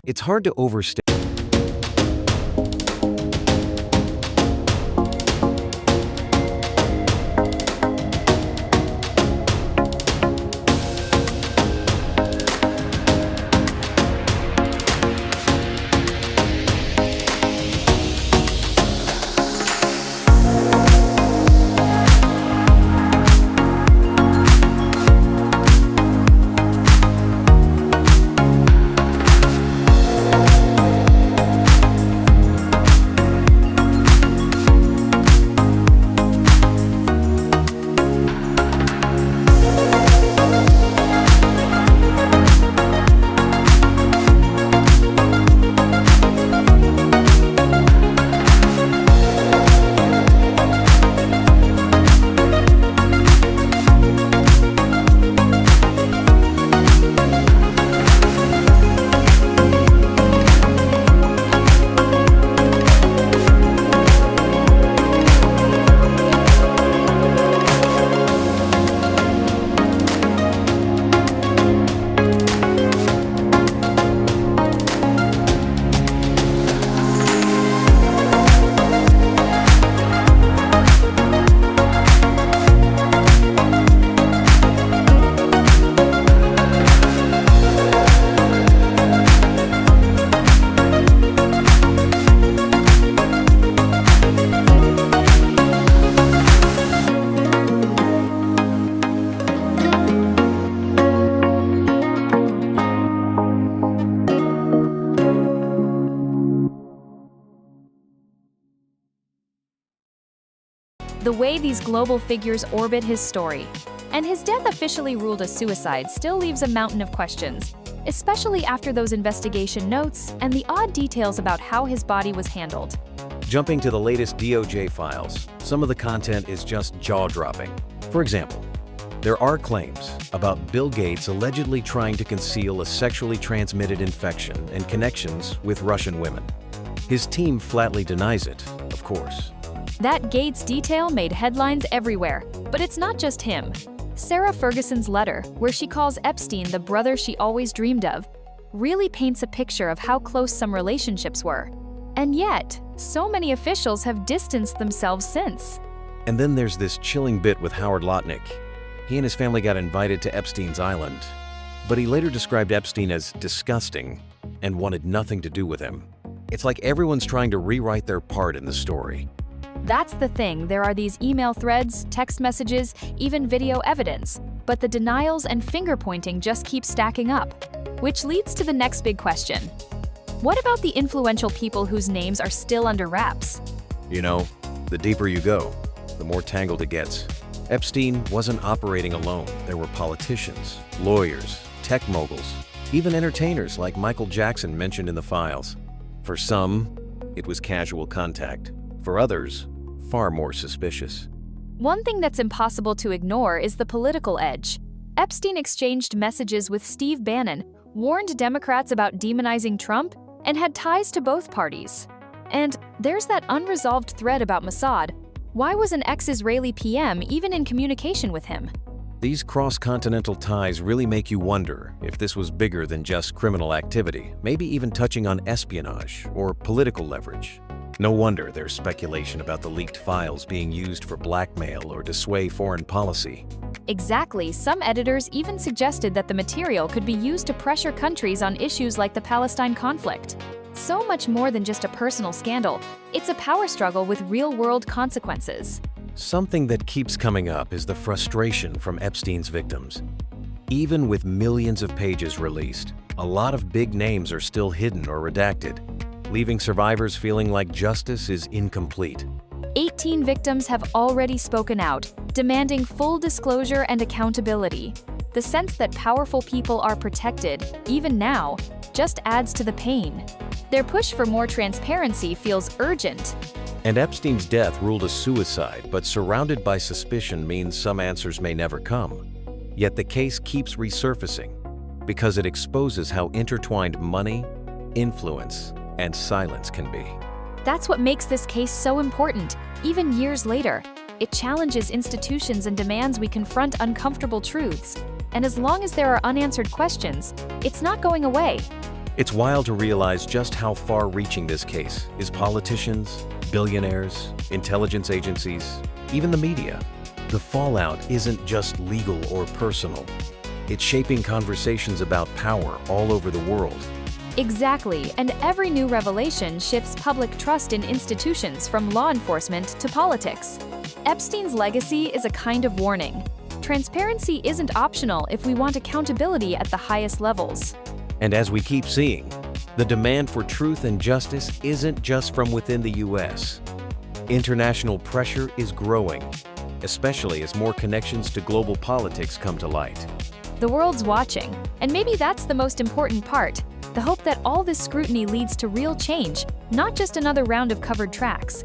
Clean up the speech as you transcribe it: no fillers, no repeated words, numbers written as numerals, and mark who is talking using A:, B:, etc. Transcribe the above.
A: It's hard to overstate.
B: The way these global figures orbit his story. And his death officially ruled a suicide still leaves a mountain of questions, especially after those investigation notes and the odd details about how his body was handled.
A: Jumping to the latest DOJ files, some of the content is just jaw-dropping. For example, there are claims about Bill Gates allegedly trying to conceal a sexually transmitted infection and connections with Russian women. His team flatly denies it, of course.
B: That Gates detail made headlines everywhere, but it's not just him. Sarah Ferguson's letter, where she calls Epstein the brother she always dreamed of, really paints a picture of how close some relationships were. And yet, so many officials have distanced themselves since.
A: And then there's this chilling bit with Howard Lotnick. He and his family got invited to Epstein's island, but he later described Epstein as disgusting and wanted nothing to do with him. It's like everyone's trying to rewrite their part in the story.
B: That's the thing, there are these email threads, text messages, even video evidence, but the denials and finger-pointing just keep stacking up. Which leads to the next big question. What about the influential people whose names are still under wraps?
A: You know, the deeper you go, the more tangled it gets. Epstein wasn't operating alone. There were politicians, lawyers, tech moguls, even entertainers like Michael Jackson mentioned in the files. For some, it was casual contact. For others, far more suspicious.
B: One thing that's impossible to ignore is the political edge. Epstein exchanged messages with Steve Bannon, warned Democrats about demonizing Trump, and had ties to both parties. And there's that unresolved thread about Mossad. Why was an ex-Israeli PM even in communication with him?
A: These cross-continental ties really make you wonder if this was bigger than just criminal activity, maybe even touching on espionage or political leverage. No wonder there's speculation about the leaked files being used for blackmail or to sway foreign policy.
B: Exactly. Some editors even suggested that the material could be used to pressure countries on issues like the Palestine conflict. So much more than just a personal scandal. It's a power struggle with real-world consequences.
A: Something that keeps coming up is the frustration from Epstein's victims. Even with millions of pages released, a lot of big names are still hidden or redacted, leaving survivors feeling like justice is incomplete.
B: 18 victims have already spoken out, demanding full disclosure and accountability. The sense that powerful people are protected, even now, just adds to the pain. Their push for more transparency feels urgent.
A: And Epstein's death ruled a suicide, but surrounded by suspicion means some answers may never come. Yet the case keeps resurfacing because it exposes how intertwined money, influence, and silence can be.
B: That's what makes this case so important, even years later. It challenges institutions and demands we confront uncomfortable truths. And as long as there are unanswered questions, it's not going away.
A: It's wild to realize just how far-reaching this case is. Politicians, billionaires, intelligence agencies, even the media. The fallout isn't just legal or personal. It's shaping conversations about power all over the world.
B: Exactly, and every new revelation shifts public trust in institutions from law enforcement to politics. Epstein's legacy is a kind of warning. Transparency isn't optional if we want accountability at the highest levels.
A: And as we keep seeing, the demand for truth and justice isn't just from within the U.S. International pressure is growing, especially as more connections to global politics come to light.
B: The world's watching, and maybe that's the most important part. The hope that all this scrutiny leads to real change, not just another round of covered tracks.